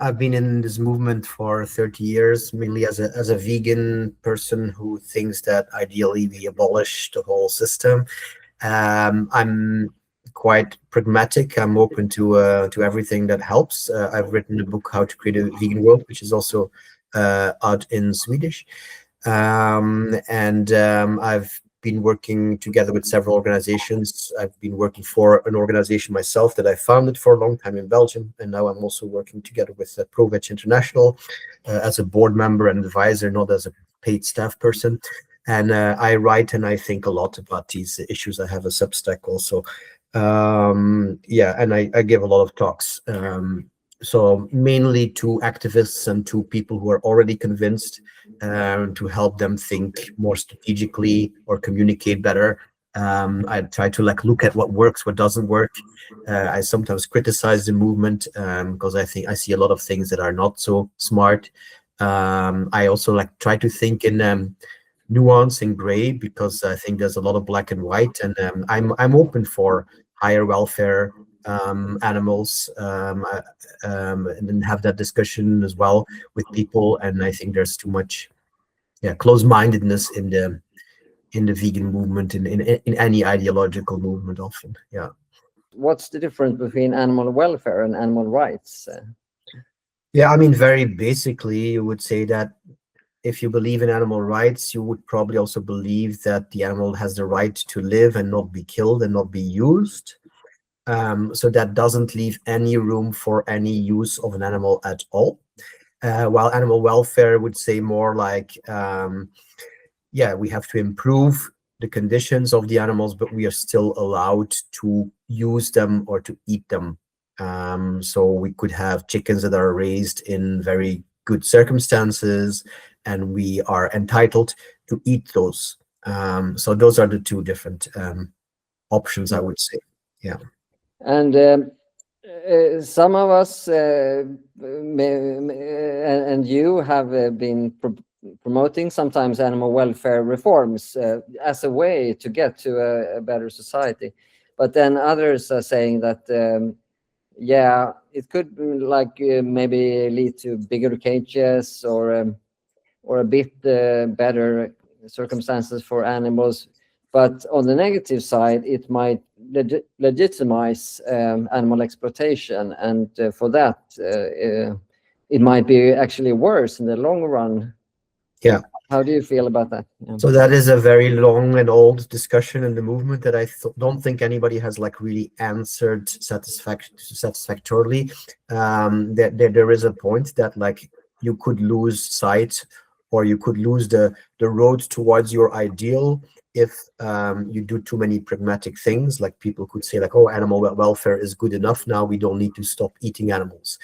I've been in this movement for 30 years, mainly as a vegan person who thinks that ideally we abolish the whole system. I'm quite pragmatic. I'm open to everything that helps. I've written a book, How to Create a Vegan World, which is also out in Swedish. And I've been working together with several organizations. I've been working for an organization myself that I founded for a long time in Belgium, and now I'm also working together with ProVeg International as a board member and advisor, not as a paid staff person. And I write and I think a lot about these issues. I have a Substack also. Yeah, and I give a lot of talks. So mainly to activists and to people who are already convinced, to help them think more strategically or communicate better. I try to look at what works, what doesn't work. I sometimes criticize the movement because I think I see a lot of things that are not so smart. I also try to think in nuance and gray, because I think there's a lot of black and white, and I'm open for higher welfare animals, and then have that discussion as well with people. And I think there's too much close-mindedness in the vegan movement, in any ideological movement often. Yeah. What's the difference between animal welfare and animal rights? Yeah, I mean, very basically, you would say that if you believe in animal rights, you would probably also believe that the animal has the right to live and not be killed and not be used. So that doesn't leave any room for any use of an animal at all. While animal welfare would say more like, yeah, we have to improve the conditions of the animals, but we are still allowed to use them or to eat them. So we could have chickens that are raised in very good circumstances, and we are entitled to eat those. So those are the two different options, I would say. Yeah. And some of us and you have been promoting sometimes animal welfare reforms as a way to get to a better society, but then others are saying that yeah, it could maybe lead to bigger cages or a bit better circumstances for animals. But on the negative side, it might legitimize animal exploitation, and for that, it might be actually worse in the long run. Yeah. How do you feel about that? Yeah. So that is a very long and old discussion in the movement that I don't think anybody has really answered satisfactorily. There is a point that you could lose sight, or you could lose the road towards your ideal if you do too many pragmatic things. Like people could say oh, animal welfare is good enough now, we don't need to stop eating animals.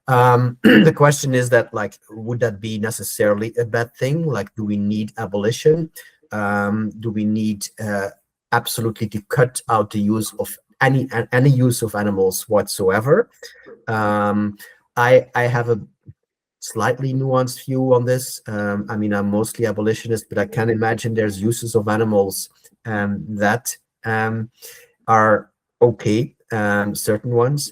The question is that would that be necessarily a bad thing? Do we need abolition? Do we need absolutely to cut out the use of any use of animals whatsoever? I have a slightly nuanced view on this. I mean, I'm mostly abolitionist, but I can imagine there's uses of animals that are okay, certain ones.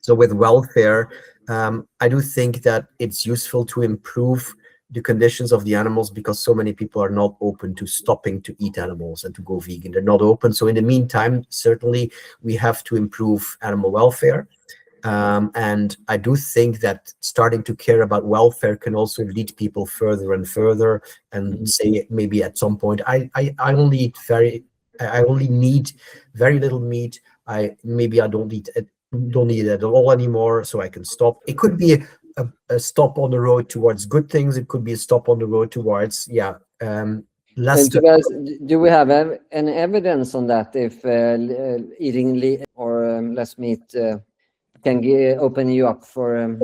So with welfare, I do think that it's useful to improve the conditions of the animals, because so many people are not open to stopping to eat animals and to go vegan. They're not open. So in the meantime, certainly we have to improve animal welfare. And I do think that starting to care about welfare can also lead people further and further, and say maybe at some point I only need very little meat. I don't need it at all anymore, so I can stop. It could be a stop on the road towards good things. It could be a stop on the road towards less. Do we have any evidence on that, if eating or less meat can open you up for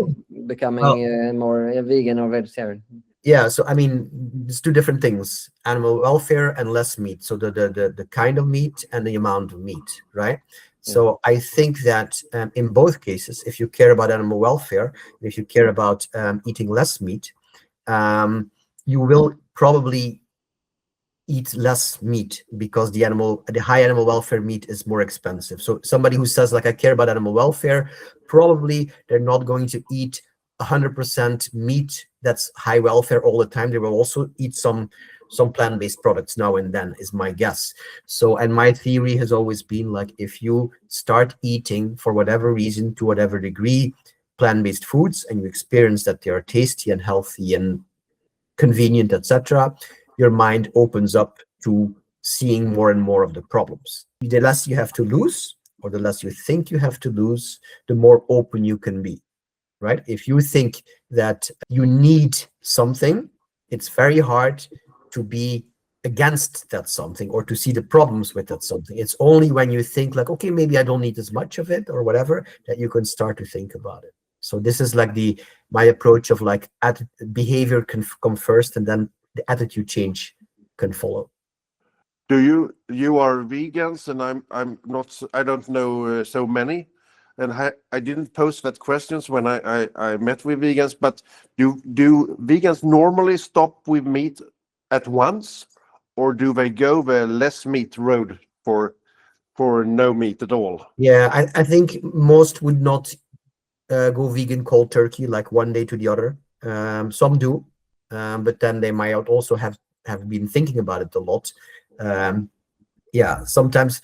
becoming more vegan or vegetarian? Yeah, so I mean, it's two different things: animal welfare and less meat. So the kind of meat and the amount of meat, right? So I think that in both cases, if you care about animal welfare, if you care about eating less meat, you will probably eat less meat because the high animal welfare meat is more expensive. So somebody who says like I care about animal welfare, probably they're not going to eat 100% meat that's high welfare all the time. They will also eat some plant-based products now and then, is my guess. So, and my theory has always been like, if you start eating for whatever reason, to whatever degree, plant-based foods, and you experience that they are tasty and healthy and convenient, etc., your mind opens up to seeing more and more of the problems. The less you have to lose, or the less you think you have to lose, the more open you can be, right? If you think that you need something, it's very hard to be against that something or to see the problems with that something. It's only when you think like, okay, maybe I don't need as much of it or whatever, that you can start to think about it. So this is like my approach of like behavior can come first, and then the attitude change can follow. You are vegans, and I'm not. I don't know so many, and I didn't pose that questions when I met with vegans. But do vegans normally stop with meat at once, or do they go the less meat road for no meat at all? Yeah, I think most would not go vegan cold turkey like one day to the other. Some do, but then they might also have been thinking about it a lot. Yeah, sometimes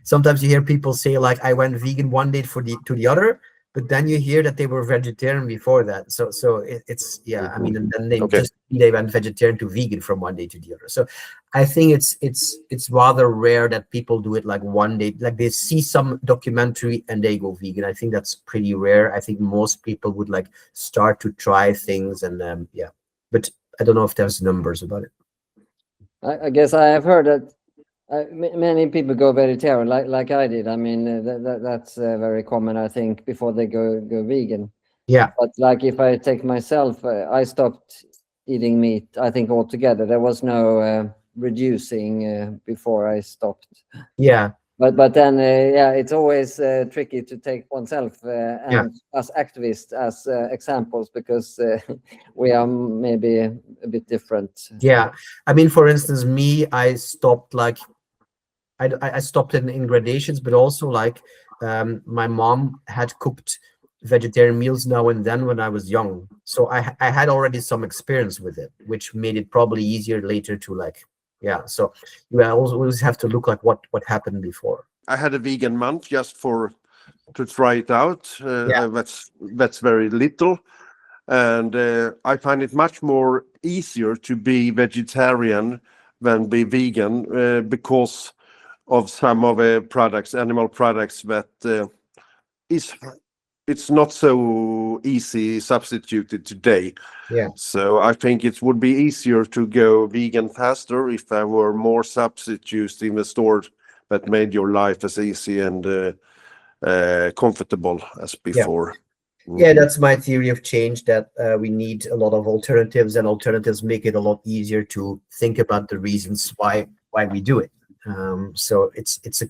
sometimes you hear people say like, I went vegan one day to the other, but then you hear that they were vegetarian before that. So it's yeah, I mean, and then they went vegetarian to vegan from one day to the other. So I think it's rather rare that people do it like one day, like they see some documentary and they go vegan. I think that's pretty rare. I think most people would like start to try things, and yeah, but I don't know if there's numbers about it. I guess I have heard that many people go vegetarian, like I did. I mean, that's very common, I think, before they go vegan. Yeah. But like if I take myself, I stopped eating meat, I think, altogether. There was no reducing before I stopped. Yeah. But then, yeah, it's always tricky to take oneself and as activists as examples, because we are maybe a bit different. Yeah, I mean, for instance, me, I stopped like I stopped in gradations, but also like my mom had cooked vegetarian meals now and then when I was young, so I had already some experience with it, which made it probably easier later to like, yeah. So you always have to look like what happened before. I had a vegan month just to try it out. That's very little, and I find it much more easier to be vegetarian than be vegan because of some of the products, animal products, that it's not so easy substituted today. Yeah. So I think it would be easier to go vegan faster if there were more substitutes in the store that made your life as easy and comfortable as before. Yeah, that's my theory of change, that we need a lot of alternatives, and alternatives make it a lot easier to think about the reasons why we do it. So it's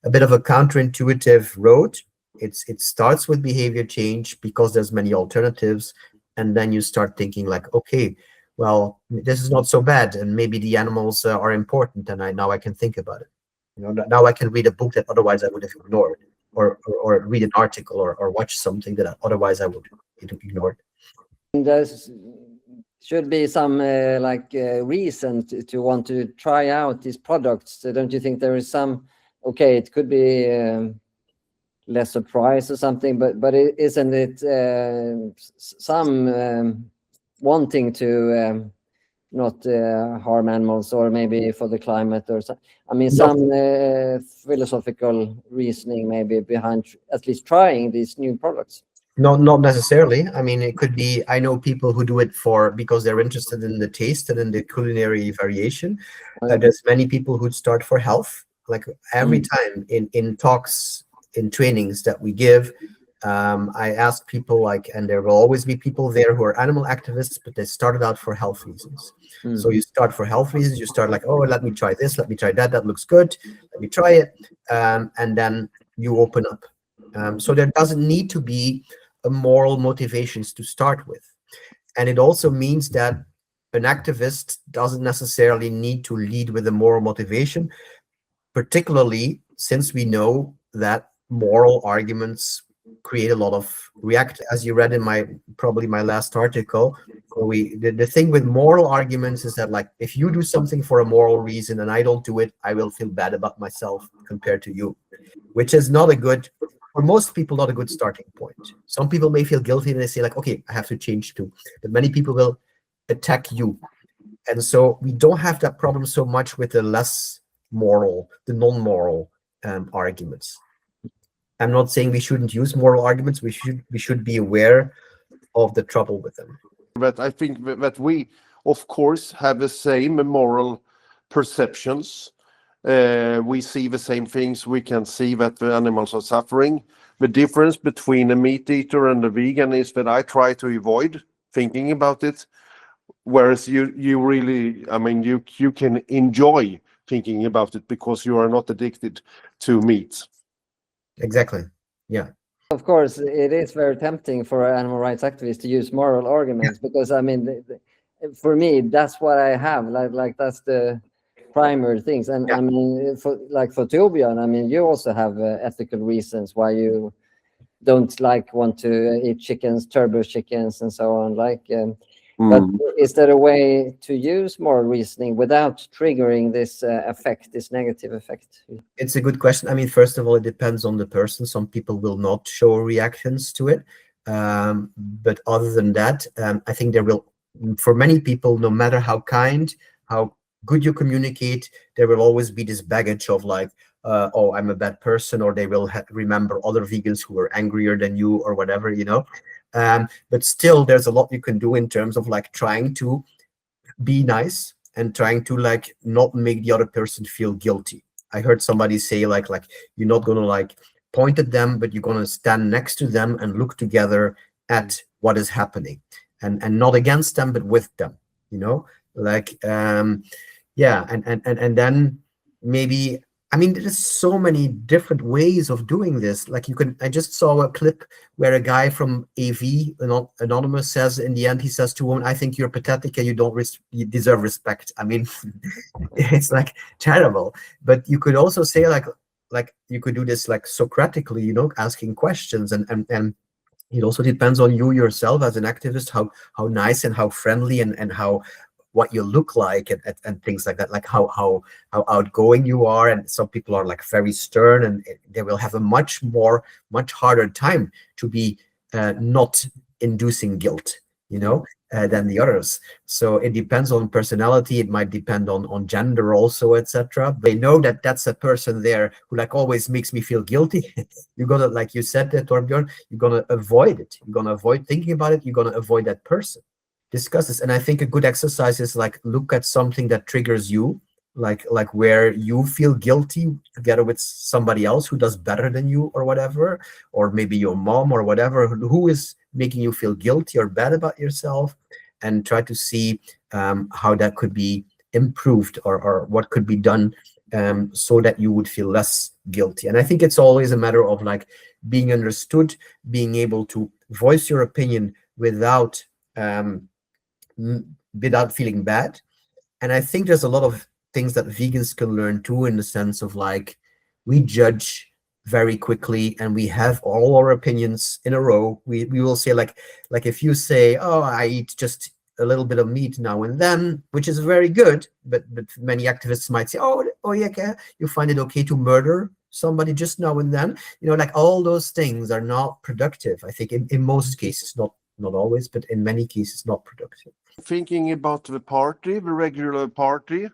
a bit of a counterintuitive road. It starts with behavior change because there's many alternatives, and then you start thinking like, okay, well, this is not so bad, and maybe the animals are important, and now I can think about it. You know, now I can read a book that otherwise I would have ignored, or read an article, or watch something that otherwise I would have ignored. There should be some reason to want to try out these products. So don't you think there is some? Okay, it could be lesser price or something, but isn't it some wanting to not harm animals, or maybe for the climate or something? I mean, some philosophical reasoning maybe behind at least trying these new products. No, not necessarily. I mean, it could be, I know people who do it because they're interested in the taste and in the culinary variation. There's many people who start for health. Like every time in talks, in trainings that we give, I ask people like, and there will always be people there who are animal activists, but they started out for health reasons. So you start for health reasons, you start like, oh, let me try this, let me try that, that looks good, let me try it. And then you open up. So there doesn't need to be a moral motivations to start with. And it also means that an activist doesn't necessarily need to lead with a moral motivation, particularly since we know that moral arguments create a lot of react. As you read in probably my last article, the thing with moral arguments is that, like, if you do something for a moral reason and I don't do it, I will feel bad about myself compared to you, which is not a good, for most people, not a good starting point. Some people may feel guilty and they say, like, okay, I have to change too, but many people will attack you. And so we don't have that problem so much with the less moral, the non-moral arguments. I'm not saying we shouldn't use moral arguments. We should be aware of the trouble with them. But I think that we, of course, have the same moral perceptions. We see the same things. We can see that the animals are suffering. The difference between a meat eater and a vegan is that I try to avoid thinking about it, whereas you really, I mean, you can enjoy thinking about it because you are not addicted to meat. Exactly. Yeah. Of course, it is very tempting for animal rights activists to use moral arguments, because I mean, for me, that's what I have. Like that's the primary things. And I mean, for Tobias, I mean, you also have ethical reasons why you don't want to eat chickens, turbo chickens, and so on. But is there a way to use moral reasoning without triggering this effect, this negative effect? It's a good question. I mean, first of all, it depends on the person. Some people will not show reactions to it. But other than that, I think there will, for many people, no matter how kind, how good you communicate, there will always be this baggage of like, oh, I'm a bad person, or they will remember other vegans who were angrier than you or whatever, you know. But still, there's a lot you can do in terms of like trying to be nice and trying to like not make the other person feel guilty. I heard somebody say like you're not gonna like point at them, but you're gonna stand next to them and look together at what is happening, and not against them, but with them, you know, like yeah, and then maybe, I mean, there's so many different ways of doing this. Like I just saw a clip where a guy from AV, Anonymous, says in the end, he says to a woman, I think you're pathetic and you deserve respect. I mean, it's like terrible. But you could also say like you could do this like Socratically, you know, asking questions, and it also depends on you yourself as an activist, how nice and how friendly and how what you look like and things like that, like how outgoing you are. And some people are like very stern, and they will have a much harder time to be not inducing guilt, you know, than the others. So it depends on personality. It might depend on gender also, etc. They know that that's a person there who like always makes me feel guilty. You're gonna, like you said, Torbjörn, you're gonna avoid it. You're gonna avoid thinking about it. You're gonna avoid that person. Discuss this. And I think a good exercise is like look at something that triggers you, like where you feel guilty together with somebody else who does better than you or whatever, or maybe your mom or whatever, who is making you feel guilty or bad about yourself, and try to see how that could be improved, or what could be done so that you would feel less guilty. And I think it's always a matter of like being understood, being able to voice your opinion without feeling bad. And I think there's a lot of things that vegans can learn too, in the sense of like we judge very quickly and we have all our opinions in a row. We will say like if you say, oh, I eat just a little bit of meat now and then, which is very good, but many activists might say, oh yeah, you find it okay to murder somebody just now and then, you know, like all those things are not productive. I think in most cases, not always, but in many cases not productive. Thinking about the party, the regular party,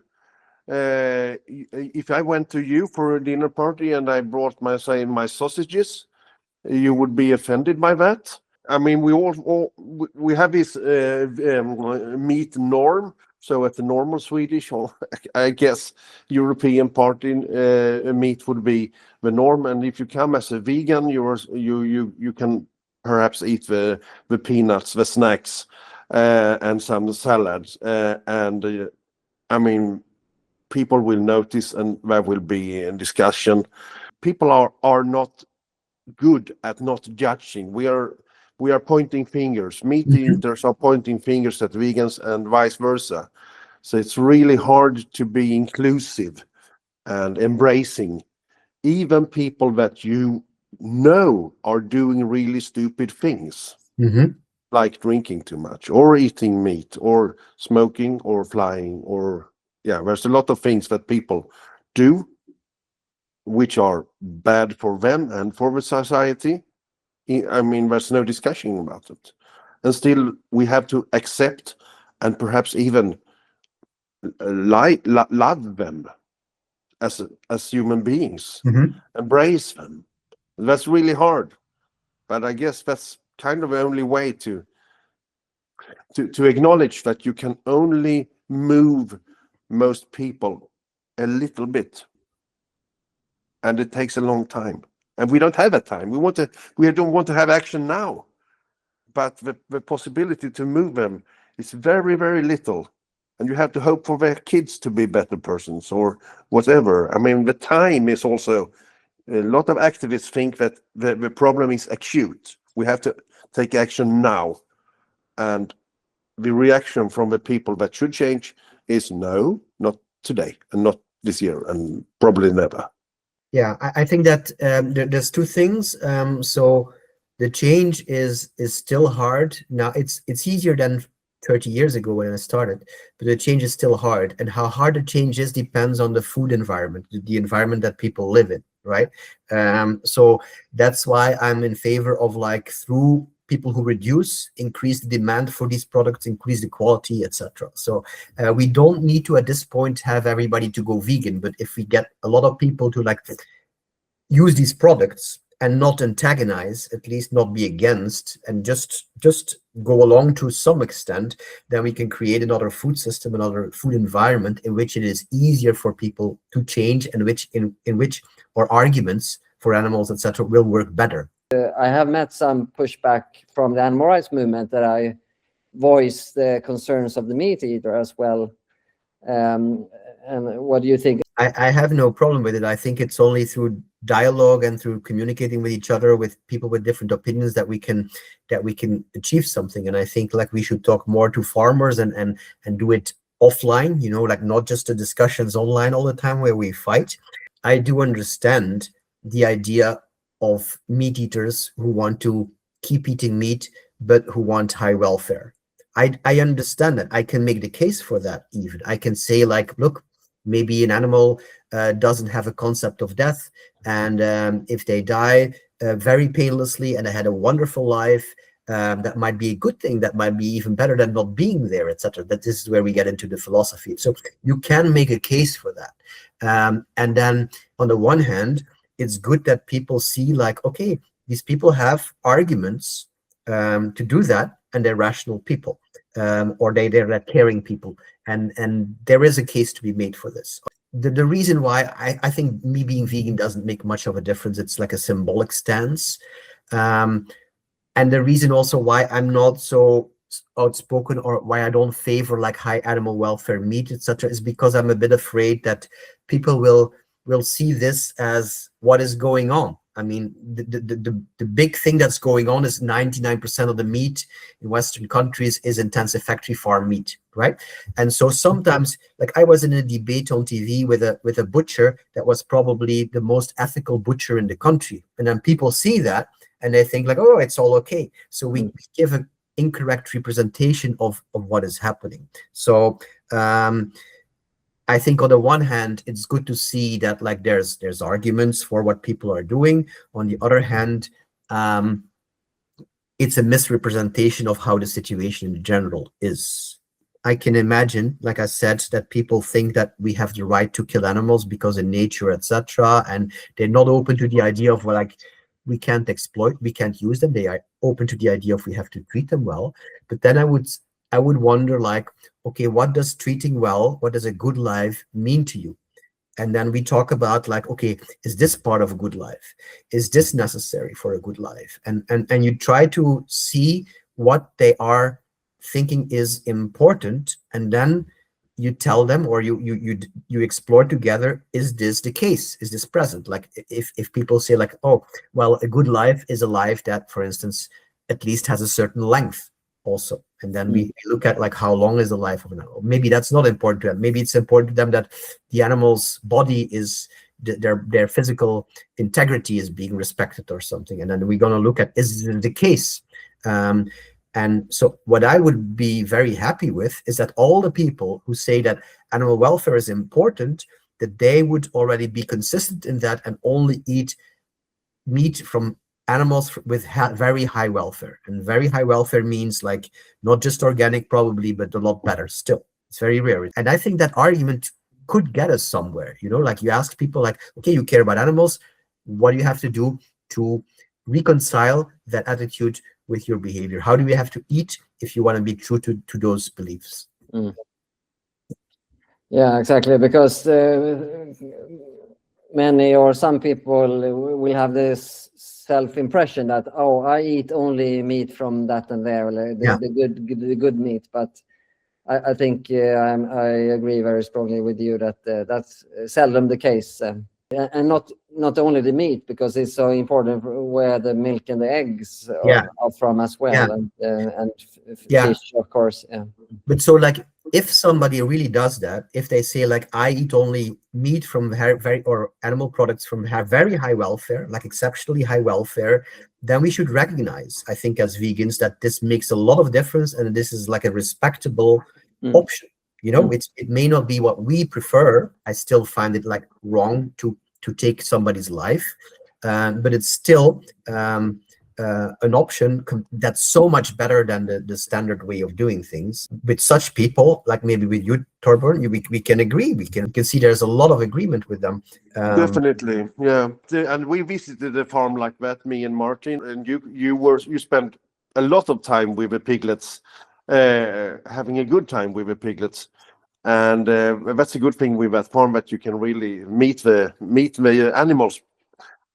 if I went to you for a dinner party and I brought my sausages, you would be offended by that. I mean, we have this meat norm. So at the normal Swedish, or I guess European party, meat would be the norm. And if you come as a vegan, you can perhaps eat the peanuts, the snacks, and some salads. I mean, people will notice, and there will be a discussion. People are not good at not judging. we are pointing fingers. Meat eaters are pointing fingers at vegans and vice versa. So it's really hard to be inclusive and embracing even people that you know are doing really stupid things, like drinking too much or eating meat or smoking or flying, or there's a lot of things that people do which are bad for them and for the society. I mean, there's no discussion about it. And still, we have to accept and perhaps even love them as human beings, embrace them. That's really hard, but I guess that's kind of the only way to acknowledge that you can only move most people a little bit, and it takes a long time, and we don't have that time. We don't want to have action now, but the possibility to move them is very, very little, and you have to hope for their kids to be better persons or whatever. I mean, the time is also, a lot of activists think that the problem is acute. We have to take action now, and the reaction from the people that should change is no, not today, and not this year, and probably never. Yeah, I think that there's two things. So the change is still hard. Now it's easier than 30 years ago when I started, but the change is still hard. And how hard the change is depends on the food environment, the environment that people live in, right? So that's why I'm in favor of, like, through people who reduce, increase the demand for these products, increase the quality, etc. So we don't need to, at this point, have everybody to go vegan, but if we get a lot of people to, like, use these products and not antagonize, at least not be against, and just go along to some extent, then we can create another food system, another food environment in which it is easier for people to change, and in which our arguments for animals, etc., will work better. I have met some pushback from the animal rights movement that I voice the concerns of the meat eater as well. And what do you think? I have no problem with it. I think it's only through dialogue and through communicating with each other, with people with different opinions, that we can achieve something. And I think, like, we should talk more to farmers and do it offline, like, not just the discussions online all the time where we fight. I do understand the idea of meat eaters who want to keep eating meat, but who want high welfare. I understand that. I can make the case for that. Even I can say, like, look, maybe an animal doesn't have a concept of death, and if they die very painlessly and they had a wonderful life, that might be a good thing. That might be even better than not being there, etc. That this is where we get into the philosophy. So you can make a case for that. And then on the one hand, it's good that people see, like, okay, these people have arguments to do that, and they're rational people, or they're caring people, and there is a case to be made for this. The reason why I think me being vegan doesn't make much of a difference, it's like a symbolic stance, and the reason also why I'm not so outspoken, or why I don't favor, like, high animal welfare meat, etc., is because I'm a bit afraid that people will see this as what is going on. I mean, the big thing that's going on is 99% of the meat in Western countries is intensive factory farm meat, right? And so sometimes, like, I was in a debate on TV with a butcher that was probably the most ethical butcher in the country, and then people see that and they think, like, oh, it's all okay. So we give an incorrect representation of what is happening. So I think on the one hand, it's good to see that, like, there's arguments for what people are doing. On the other hand, it's a misrepresentation of how the situation in general is. I can imagine, like I said, that people think that we have the right to kill animals because in nature, etc., and they're not open to the idea of, well, like, we can't exploit, we can't use them. They are open to the idea of we have to treat them well. But then I would wonder, like, okay, what does treating well, what does a good life mean to you? And then we talk about, like, okay, is this part of a good life? Is this necessary for a good life? And you try to see what they are thinking is important, and then you tell them, or you explore together, is this the case? Is this present? Like, if people say, like, oh, well, a good life is a life that, for instance, at least has a certain length also. And then we look at like how long is the life of an animal. Maybe that's not important to them. Maybe it's important to them that the animal's body is their physical integrity is being respected or something. And then we're going to look at, is it the case? And so what I would be very happy with is that all the people who say that animal welfare is important, that they would already be consistent in that and only eat meat from animals with very high welfare. And very high welfare means like not just organic probably, but a lot better still. It's very rare. And I think that argument could get us somewhere, you know, like you ask people like, okay, you care about animals, what do you have to do to reconcile that attitude with your behavior? How do we have to eat if you want to be true to those beliefs? Yeah, exactly, because many or some people will have this self-impression that, oh, I eat only meat from that and there, the good meat. But I think I agree very strongly with you that that's seldom the case, and not only the meat, because it's so important where the milk and the eggs are from as well, and fish, of course. But so like if somebody really does that, if they say like I eat only meat from very or animal products from very high welfare, like exceptionally high welfare, then we should recognize, I think, as vegans, that this makes a lot of difference and this is like a respectable option. You know, it may not be what we prefer. I still find it like wrong to take somebody's life, but it's still an option that's so much better than the standard way of doing things. With such people, like maybe with you, Torbjörn, we can agree. We can see there's a lot of agreement with them. Definitely, yeah. And we visited a farm like that, me and Martin, and you spent a lot of time with the piglets, having a good time with the piglets. And that's a good thing with that farm, that you can really meet the animals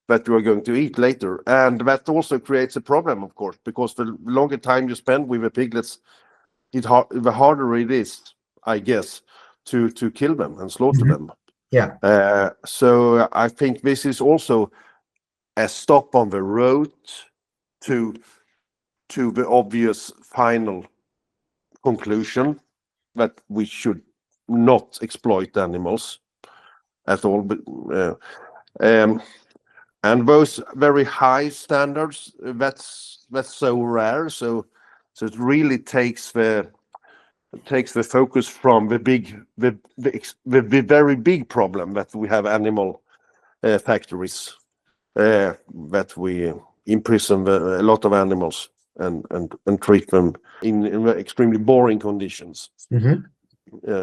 that you are going to eat later. And that also creates a problem, of course, because the longer time you spend with the piglets, the harder it is, I guess, to kill them and slaughter them. Yeah. So I think this is also a stop on the road to the obvious final conclusion that we should not exploit animals at all. But and those very high standards, that's so rare. So it really takes the focus from the very big problem that we have animal factories, that we imprison a lot of animals and treat them in extremely boring conditions.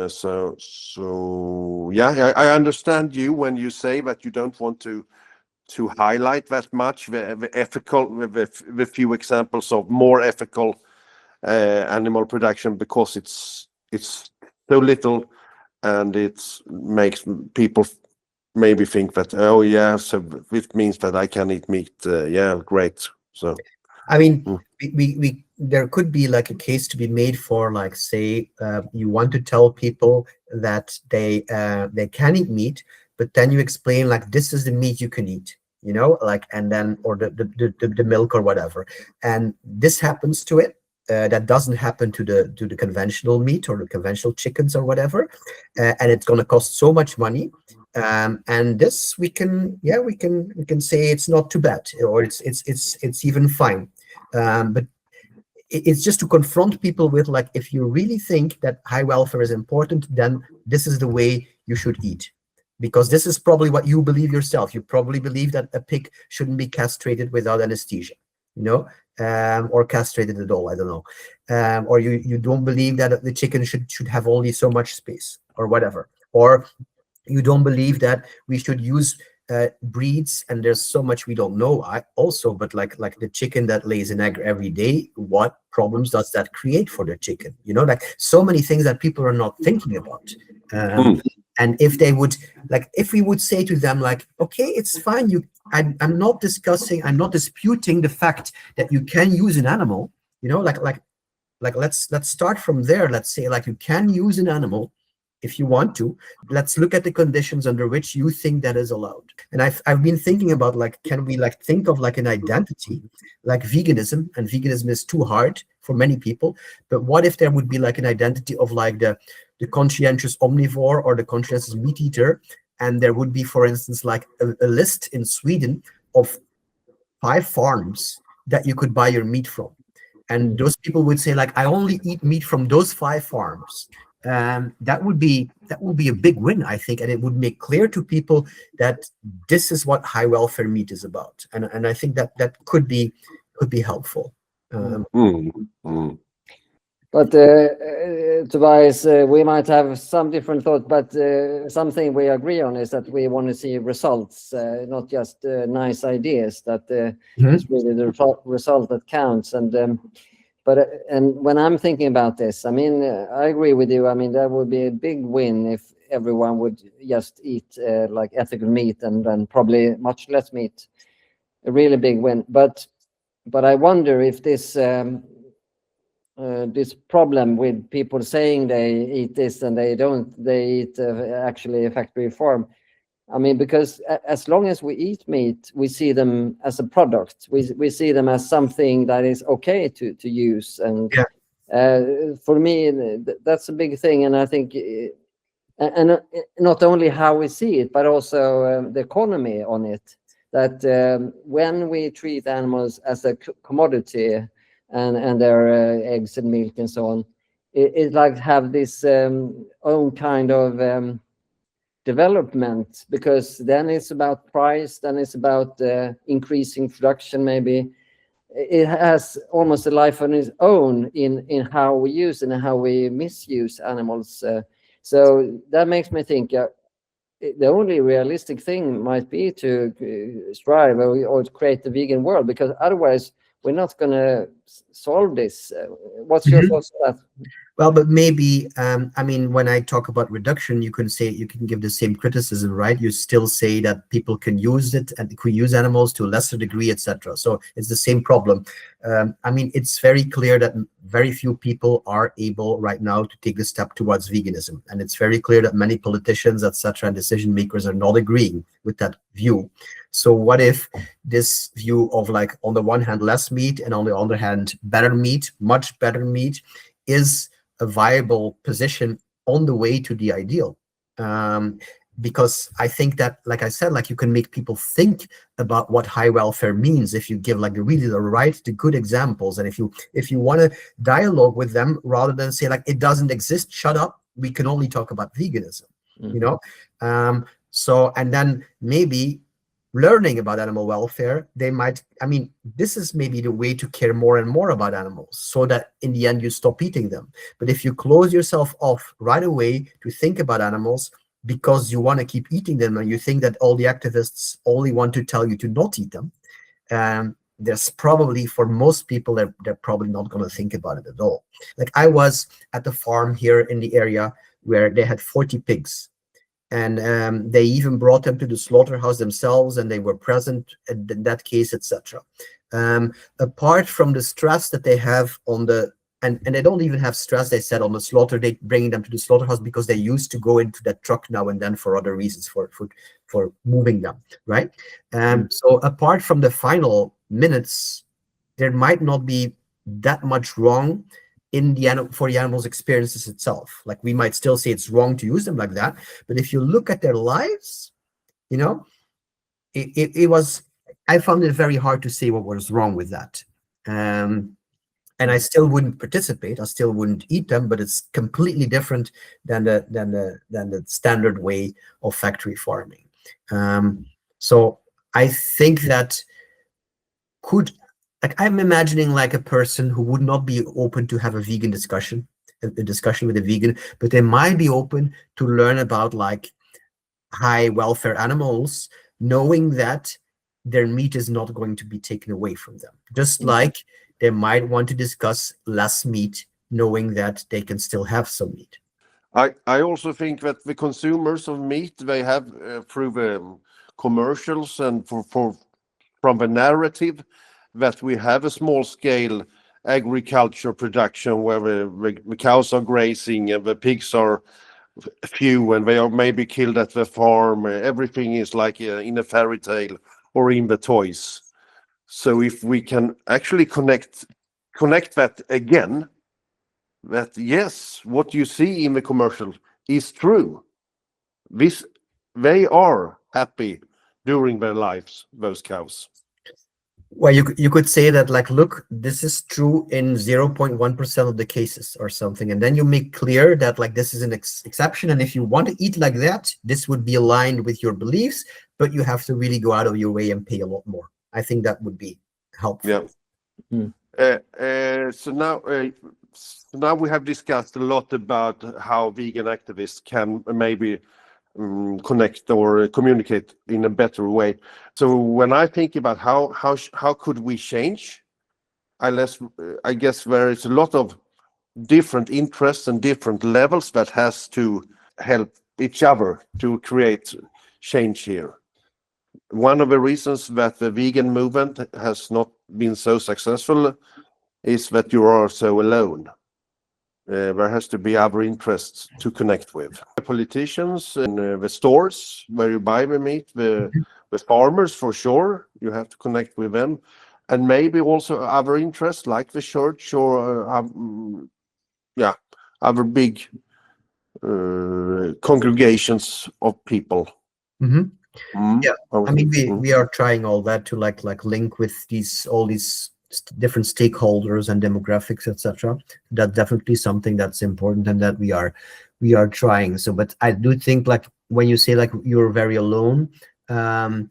So yeah, I understand you when you say that you don't want to highlight that much the ethical, the few examples of more ethical animal production, because it's so little, and it makes people maybe think that, oh yeah, so it means that I can eat meat. Yeah, great. So I mean, we there could be like a case to be made for, like, say, you want to tell people that they can eat meat, but then you explain like this is the meat you can eat, you know, like, and then or the milk or whatever, and this happens to it. That doesn't happen to the conventional meat or the conventional chickens or whatever, and it's going to cost so much money. And this we can say it's not too bad, or it's even fine. But it's just to confront people with, like, if you really think that high welfare is important, then this is the way you should eat, because this is probably what you believe yourself. You probably believe that a pig shouldn't be castrated without anesthesia, you know, or castrated at all. I don't know, or you don't believe that the chicken should have only so much space or whatever, or you don't believe that we should use breeds, and there's so much we don't know. But like the chicken that lays an egg every day, what problems does that create for the chicken? You know, like so many things that people are not thinking about. And if they would, like, if we would say to them, like, okay, it's fine, I'm not disputing the fact that you can use an animal, you know, like let's start from there. Let's say, like, you can use an animal if you want to, let's look at the conditions under which you think that is allowed. And I've been thinking about like, can we like think of like an identity like veganism? And veganism is too hard for many people, but what if there would be like an identity of like the conscientious omnivore or the conscientious meat eater, and there would be, for instance, like a list in Sweden of 5 farms that you could buy your meat from, and those people would say like, I only eat meat from those 5 farms. That would be a big win, I think, and it would make clear to people that this is what high welfare meat is about, and I think that could be helpful. But Tobias, we might have some different thoughts, but something we agree on is that we want to see results, not just nice ideas. That it's really the result that counts. And and when I'm thinking about this, I mean, I agree with you. I mean, that would be a big win if everyone would just eat like ethical meat and probably much less meat. A really big win. But I wonder if this. This problem with people saying they eat this and they don't, they eat actually a factory farm. I mean, because as long as we eat meat, we see them as a product. We see them as something that is okay to use. And for me, that's a big thing. And I think, and not only how we see it, but also the economy on it. That when we treat animals as a commodity, and their eggs and milk and so on, it like have this own kind of development, because then it's about price, then it's about increasing production. Maybe it has almost a life on its own in how we use and how we misuse animals. So that makes me think the only realistic thing might be to strive or to create the vegan world, because otherwise we're not going to solve this. What's your thoughts on that? Well, but maybe, I mean, when I talk about reduction, you can give the same criticism, right? You still say that people can use it and could use animals to a lesser degree, etc. So it's the same problem. I mean, it's very clear that very few people are able right now to take the step towards veganism. And it's very clear that many politicians, etc., and decision makers are not agreeing with that view. So what if this view of like, on the one hand, less meat, and on the other hand, better meat, much better meat, is a viable position on the way to the ideal? Because I think that, like I said, like, you can make people think about what high welfare means if you give like the good examples, and if you want to dialogue with them rather than say like, it doesn't exist, shut up, we can only talk about veganism. You know. So, and then maybe learning about animal welfare, they might, I mean, this is maybe the way to care more and more about animals, so that in the end you stop eating them. But if you close yourself off right away to think about animals because you want to keep eating them, and you think that all the activists only want to tell you to not eat them, there's probably, for most people, they're probably not going to think about it at all. Like, I was at the farm here in the area where they had 40 pigs. And they even brought them to the slaughterhouse themselves, and they were present in that case, etc. Apart from the stress that they have on the, and they don't even have stress, they said, on the slaughter, they bringing them to the slaughterhouse because they used to go into that truck now and then for other reasons, for moving them, right? So apart from the final minutes, there might not be that much wrong for the animal's experiences itself. Like, we might still say it's wrong to use them like that, but if you look at their lives, you know, it was, I found it very hard to say what was wrong with that. And I still wouldn't participate, I still wouldn't eat them, but it's completely different than the standard way of factory farming. So I think that like, I'm imagining like a person who would not be open to have a vegan discussion, a discussion with a vegan, but they might be open to learn about like high welfare animals, knowing that their meat is not going to be taken away from them. Just like they might want to discuss less meat, knowing that they can still have some meat. I also think that the consumers of meat, they have through the commercials and from the narrative, that we have a small-scale agriculture production where the cows are grazing and the pigs are few, and they are maybe killed at the farm. Everything is like in a fairy tale or in the toys. So if we can actually connect that again, that yes, what you see in the commercial is true. They are happy during their lives, those cows. Well, you could say that, like, look, this is true in 0.1% of the cases or something, and then you make clear that, like, this is an exception, and if you want to eat like that, this would be aligned with your beliefs, but you have to really go out of your way and pay a lot more. I think that would be helpful. Yeah. Mm. So now we have discussed a lot about how vegan activists can maybe connect or communicate in a better way. So when I think about how could we change, I guess there is a lot of different interests and different levels that has to help each other to create change here. One of the reasons that the vegan movement has not been so successful is that you are so alone. There has to be other interests to connect with. The politicians and the stores where you buy the meat, the farmers for sure, you have to connect with them. And maybe also other interests like the church or other big congregations of people. Yeah, I mean, we are trying all that to like link with all these different stakeholders and demographics, etc. That's definitely something that's important and that we are trying. So, but I do think, like, when you say like you're very alone, to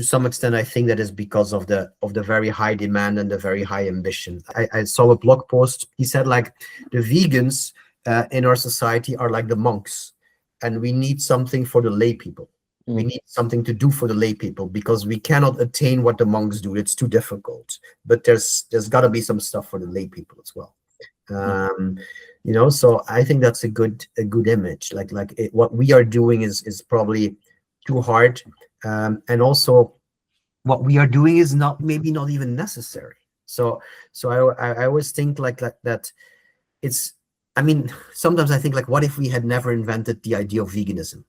some extent, I think that is because of the very high demand and the very high ambition. I saw a blog post. He said, like, the vegans in our society are like the monks, and we need something for the lay people. We need something to do for the lay people because we cannot attain what the monks do. It's too difficult. But there's got to be some stuff for the lay people as well. You know, so I think that's a good image. What we are doing is probably too hard, and also what we are doing is maybe not even necessary. So I always think like that. It's, I mean, sometimes I think, like, what if we had never invented the idea of veganism?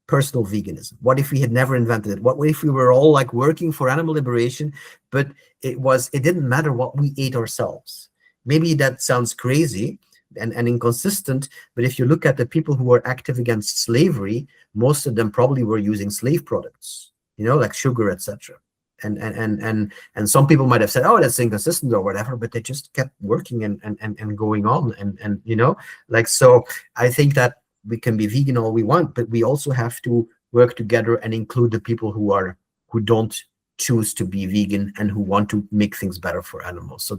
Personal veganism. What if we had never invented it? What if we were all like working for animal liberation, but it didn't matter what we ate ourselves? Maybe that sounds crazy and inconsistent, but if you look at the people who were active against slavery, most of them probably were using slave products, you know, like sugar, etc. And some people might have said, oh, that's inconsistent or whatever, but they just kept working and going on and you know, like, so I think that we can be vegan all we want, but we also have to work together and include the people who don't choose to be vegan and who want to make things better for animals.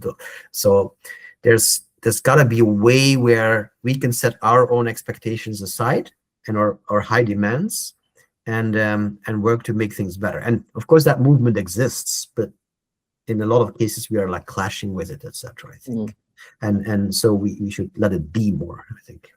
So there's got to be a way where we can set our own expectations aside and our high demands and work to make things better. And of course that movement exists, but in a lot of cases we are like clashing with it, etc. I think, and so we should let it be more, I think.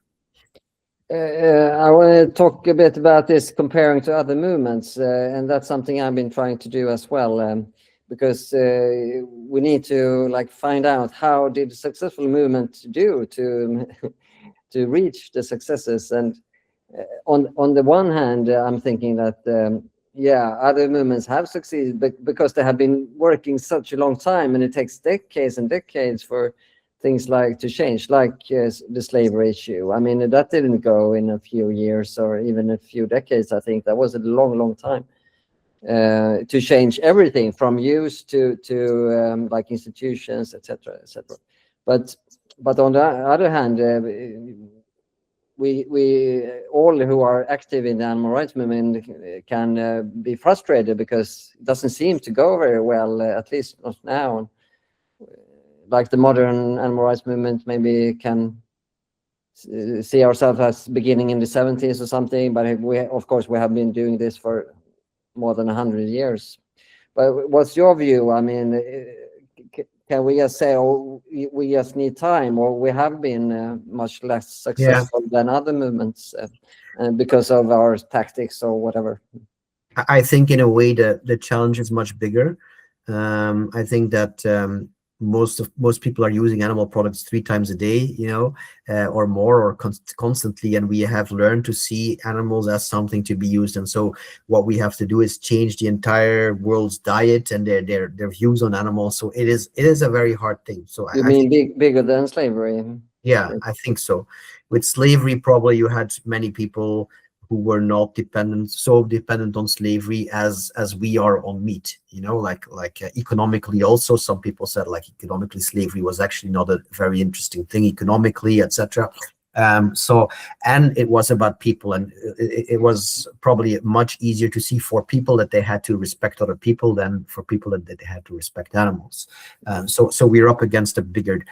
I want to talk a bit about this comparing to other movements, and that's something I've been trying to do as well, because we need to like find out how did a successful movement do to to reach the successes. And on the one hand, I'm thinking that other movements have succeeded, but because they have been working such a long time, and it takes decades and decades for things like to change, like the slavery issue. I mean, that didn't go in a few years or even a few decades. I think that was a long time to change everything from use to like institutions, etc. But on the other hand, we all who are active in the animal rights movement can be frustrated because it doesn't seem to go very well, at least not now. Like the modern animal rights movement maybe can see ourselves as beginning in the 70s or something, but of course we have been doing this for more than 100 years. But what's your view? I mean, can we just say, oh, we just need time, or we have been much less successful than other movements because of our tactics or whatever? I think in a way the challenge is much bigger. I think that most people are using animal products 3 times a day, or more, or constantly, and we have learned to see animals as something to be used. And so what we have to do is change the entire world's diet and their views on animals. So it is a very hard thing. So You I mean think, bigger than slavery? yeah, I think so. With slavery, probably you had many people who were not so dependent on slavery as we are on meat. Economically, also some people said like economically slavery was actually not a very interesting thing economically, etc. And it was about people, and it was probably much easier to see for people that they had to respect other people than for people that they had to respect animals. So we're up against a bigger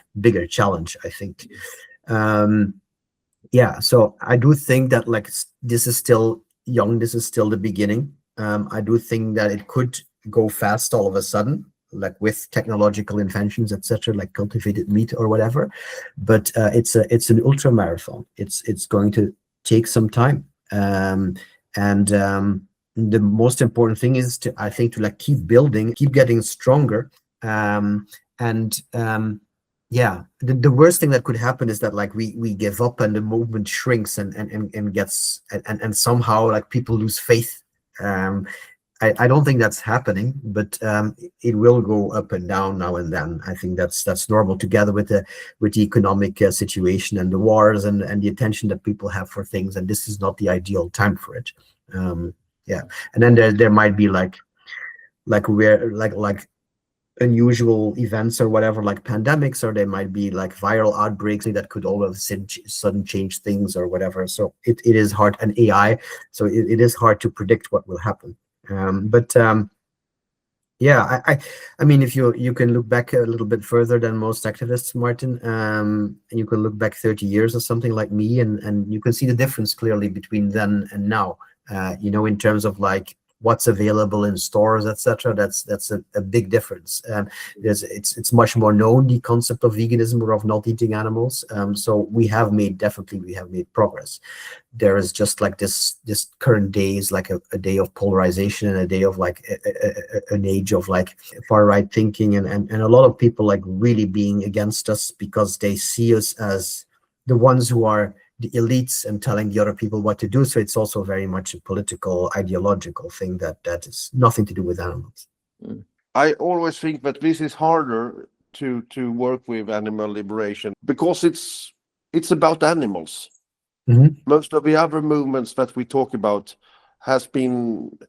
challenge, I think. Yeah, so I do think that like this is still young, this is still the beginning. I do think that it could go fast all of a sudden, like with technological inventions, etc., like cultivated meat or whatever. But it's an ultra marathon. It's going to take some time. The most important thing is I think to like keep building, keep getting stronger. Yeah, the worst thing that could happen is that like we give up and the movement shrinks and gets and somehow like people lose faith. I don't think that's happening, but it will go up and down now and then. I think that's normal, together with the economic situation and the wars and the attention that people have for things. And this is not the ideal time for it. Yeah, and then there might be like unusual events or whatever, like pandemics, or there might be like viral outbreaks that could all of a sudden change things or whatever. So it is hard, and AI, so it is hard to predict what will happen. Yeah, I mean, if you can look back a little bit further than most activists, Martin, and you can look back 30 years or something like me, and you can see the difference clearly between then and now. In terms of like what's available in stores, etc. That's a big difference. It's much more known, the concept of veganism or of not eating animals. So we have made progress. There is just like this current day is like a day of polarization, and a day of like an age of like far right thinking, and a lot of people like really being against us because they see us as the ones who are the elites and telling the other people what to do. So it's also very much a political, ideological thing that is nothing to do with animals. I always think that this is harder to work with animal liberation because it's about animals. Mm-hmm. Most of the other movements that we talk about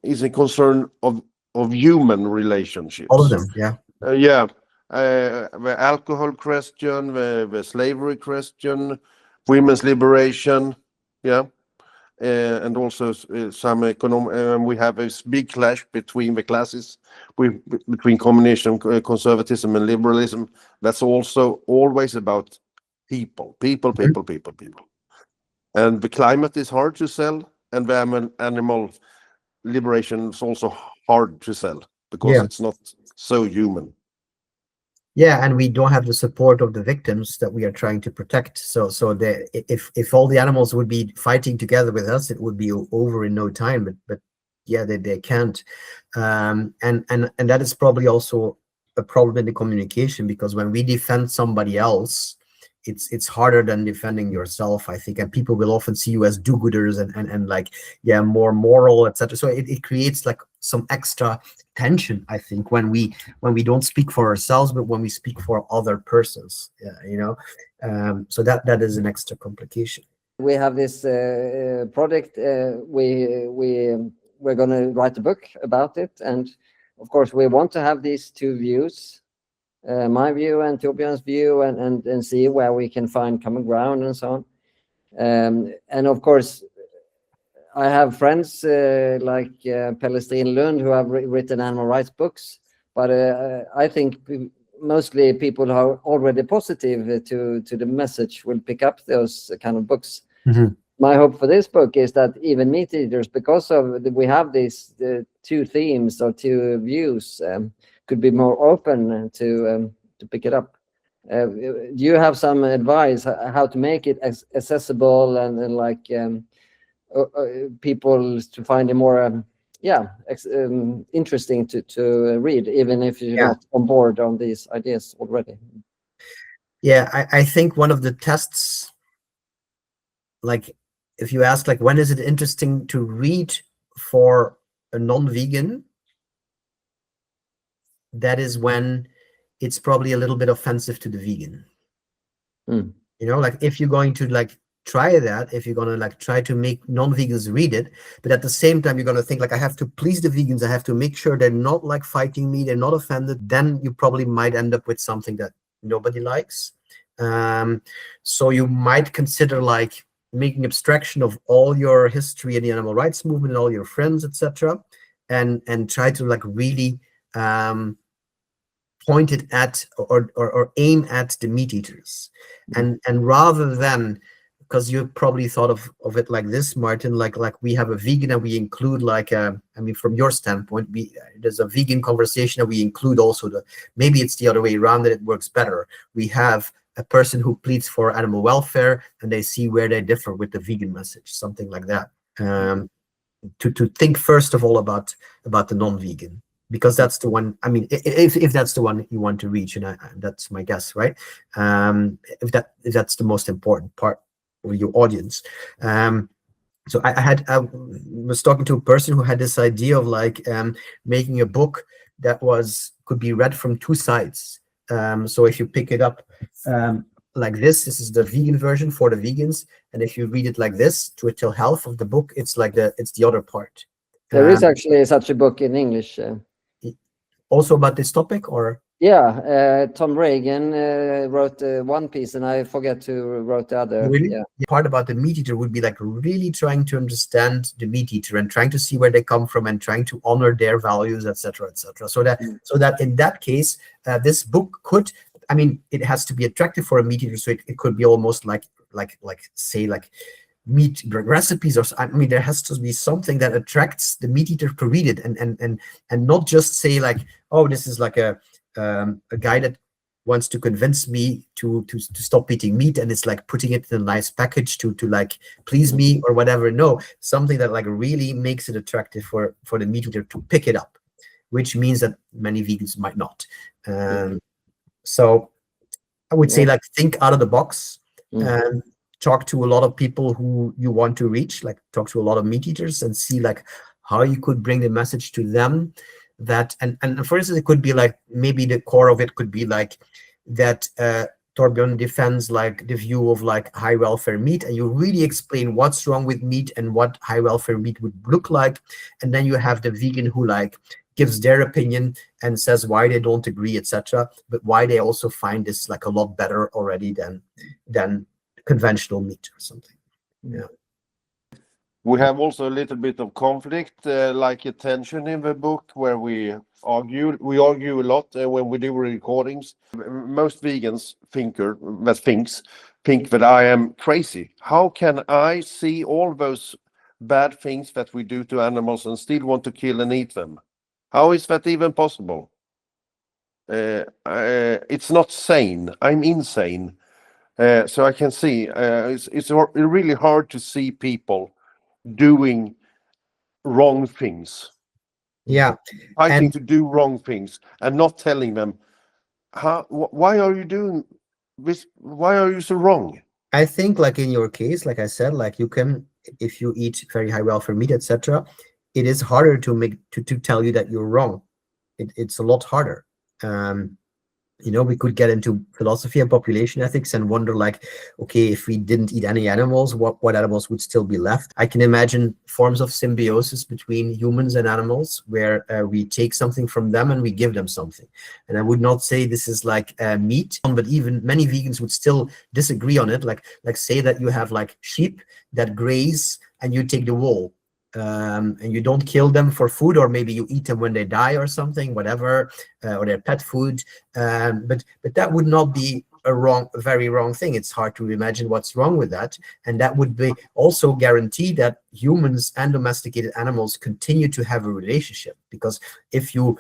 is a concern of human relationships. All of them, yeah. The alcohol question, the slavery question, women's liberation, and also some economic. We have a big clash between the classes, between communism, conservatism, and liberalism. That's also always about people. And the climate is hard to sell, and the animal liberation is also hard to sell because it's not so human. Yeah, and we don't have the support of the victims that we are trying to protect. So if all the animals would be fighting together with us, it would be over in no time. But yeah, they can't. And that is probably also a problem in the communication, because when we defend somebody else, it's harder than defending yourself, I think, and people will often see you as do-gooders and like more moral, etc. So it creates like some extra tension, I think, when we don't speak for ourselves, but when we speak for other persons. So that is an extra complication. We have this project. We're going to write a book about it, and of course we want to have these two views. My view and Tobias' view, and see where we can find common ground and so on. And of course, I have friends like Pellestrine Lund who have written animal rights books, but I think mostly people who are already positive to the message will pick up those kind of books. Mm-hmm. My hope for this book is that even meat eaters, because of we have these two themes or two views, could be more open to pick it up. Do you have some advice how to make it accessible and like people to find a more interesting to read, even if you're Yeah. not on board on these ideas already. Yeah, I think one of the tests, like if you ask like when is it interesting to read for a non-vegan, that is when it's probably a little bit offensive to the vegan. Mm. You know, like if you're going to like try that, if you're gonna like try to make non-vegans read it, but at the same time you're gonna think like I have to please the vegans, I have to make sure they're not like fighting me, they're not offended, then you probably might end up with something that nobody likes. So you might consider like making abstraction of all your history in the animal rights movement and all your friends, etc., and try to like really point it at or aim at the meat eaters. And rather than, because you probably thought of it like this, Martin, like we have a vegan and we include like I mean, from your standpoint, there's a vegan conversation and we include also maybe it's the other way around that it works better. We have a person who pleads for animal welfare and they see where they differ with the vegan message, something like that. To think first of all about the non-vegan, because that's the one, I mean, if that's the one you want to reach, and that's my guess, right? If that's the most important part for your audience. So I was talking to a person who had this idea of like making a book that could be read from two sides. So if you pick it up like this is the vegan version for the vegans, and if you read it like this, Total Health of the book, it's like it's the other part. There is actually such a book in English. Also about this topic, or? Yeah, Tom Reagan wrote one piece, and I forget who wrote the other. Really? Yeah. The part about the meat eater would be like really trying to understand the meat eater and trying to see where they come from and trying to honor their values, etc., etc. So that in that case, this book could, I mean, it has to be attractive for a meat eater, so it could be almost like say like meat recipes, or I mean, there has to be something that attracts the meat eater to read it, and not just say like, oh, this is like a guy that wants to convince me to stop eating meat, and it's like putting it in a nice package to like please me or whatever. No, something that like really makes it attractive for the meat eater to pick it up, which means that many vegans might not. So I would say like think out of the box and talk to a lot of people who you want to reach, like talk to a lot of meat eaters and see like how you could bring the message to them. That and for instance, it could be like maybe the core of it could be like that Torbjörn defends like the view of like high welfare meat, and you really explain what's wrong with meat and what high welfare meat would look like, and then you have the vegan who like gives their opinion and says why they don't agree, etc., but why they also find this like a lot better already than conventional meat or something. Yeah. We have also a little bit of conflict, like a tension in the book where we argue a lot when we do recordings. Most vegans think that I am crazy. How can I see all those bad things that we do to animals and still want to kill and eat them? How is that even possible? It's not sane. I'm insane. So I can see it's really hard to see people doing wrong things, fighting to do wrong things, and not telling them why are you doing this, why are you so wrong. I think like in your case, like I said, like you can, if you eat very high welfare meat, etc., it is harder to tell you that you're wrong. It's a lot harder. You know, we could get into philosophy and population ethics and wonder like, okay, if we didn't eat any animals, what animals would still be left? I can imagine forms of symbiosis between humans and animals where we take something from them and we give them something. And I would not say this is like meat, but even many vegans would still disagree on it. Like say that you have like sheep that graze and you take the wool. And you don't kill them for food, or maybe you eat them when they die or something, whatever, or their pet food. But that would not be a very wrong thing. It's hard to imagine what's wrong with that. And that would be also guarantee that humans and domesticated animals continue to have a relationship. Because if you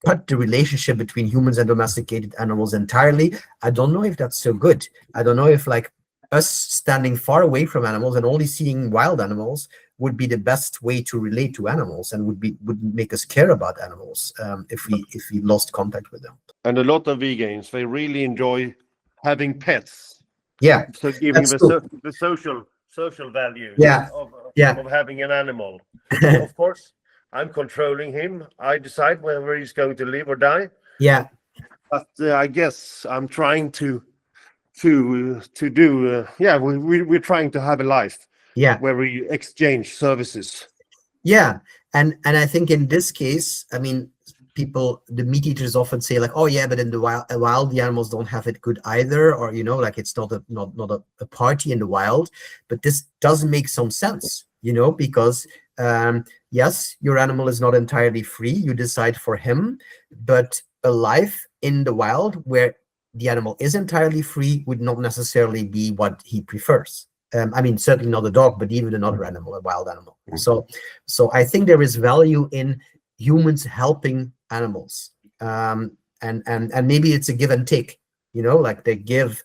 cut the relationship between humans and domesticated animals entirely, I don't know if that's so good. I don't know if like us standing far away from animals and only seeing wild animals would be the best way to relate to animals, and would make us care about animals if we lost contact with them. And a lot of vegans, they really enjoy having pets. Yeah, So giving that's the social value Yeah. Yeah. of having an animal. Of course, I'm controlling him. I decide whether he's going to live or die. Yeah. But I guess I'm trying to do. We're trying to have a life. Yeah. Where we exchange services. Yeah, and I think in this case, I mean, the meat eaters often say like, oh yeah, but in the wild the animals don't have it good either, or like it's not a party in the wild. But this does make some sense, because yes, your animal is not entirely free. You decide for him, but a life in the wild where the animal is entirely free would not necessarily be what he prefers. I mean, certainly not a dog, but even another animal, a wild animal. So I think there is value in humans helping animals, and maybe it's a give and take. Like they give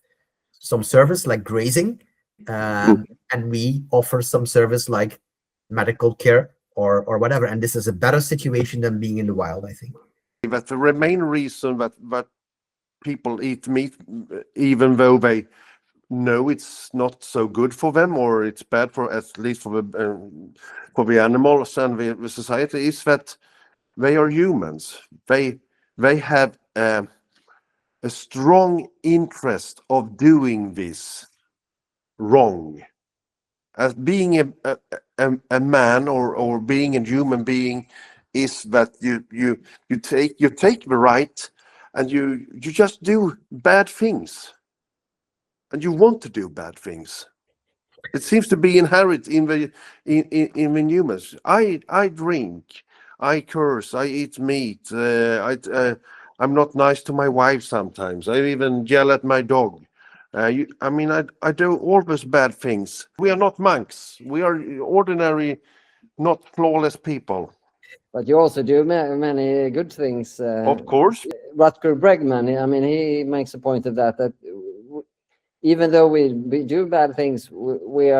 some service like grazing, and we offer some service like medical care or whatever. And this is a better situation than being in the wild, I think. But the main reason that people eat meat, even though they know it's not so good for them, or it's bad for, at least for the animals and the society, is that they are humans. They have a strong interest of doing this wrong. As being a man or being a human being is that you take the right and you just do bad things. And you want to do bad things. It seems to be inherent in the humans. I drink, I curse, I eat meat. I'm not nice to my wife sometimes. I even yell at my dog. I do all those bad things. We are not monks. We are ordinary, not flawless people. But you also do many good things. Of course. Rutger Bregman, I mean, he makes a point of that even though we do bad things, we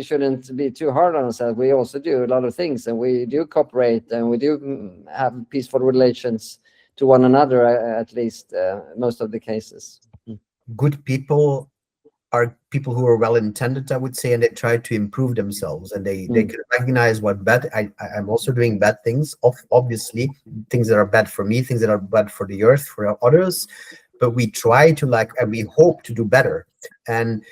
shouldn't be too hard on ourselves. We also do a lot of things, and we do cooperate, and we do have peaceful relations to one another, at least most of the cases. Good people are people who are well intended, I would say, and they try to improve themselves, and they can recognize what bad. I'm also doing bad things, obviously, things that are bad for me, things that are bad for the earth, for others. But we try to and we hope to do better. And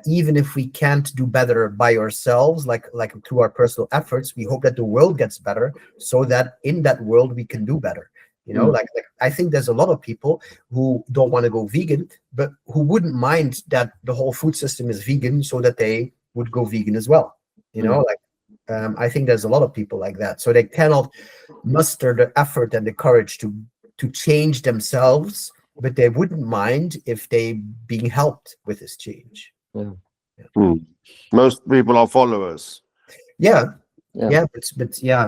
even if we can't do better by ourselves, like through our personal efforts, we hope that the world gets better, so that in that world we can do better. Like I think there's a lot of people who don't want to go vegan, but who wouldn't mind that the whole food system is vegan, so that they would go vegan as well. I think there's a lot of people like that. So they cannot muster the effort and the courage to change themselves, but they wouldn't mind if they being helped with this change. Most people are followers. But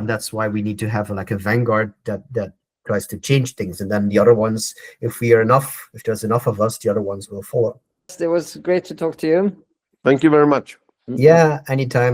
that's why we need to have like a vanguard that tries to change things, and then the other ones, if there's enough of us, the other ones will follow. It was great to talk to you. Thank you very much. Yeah, anytime.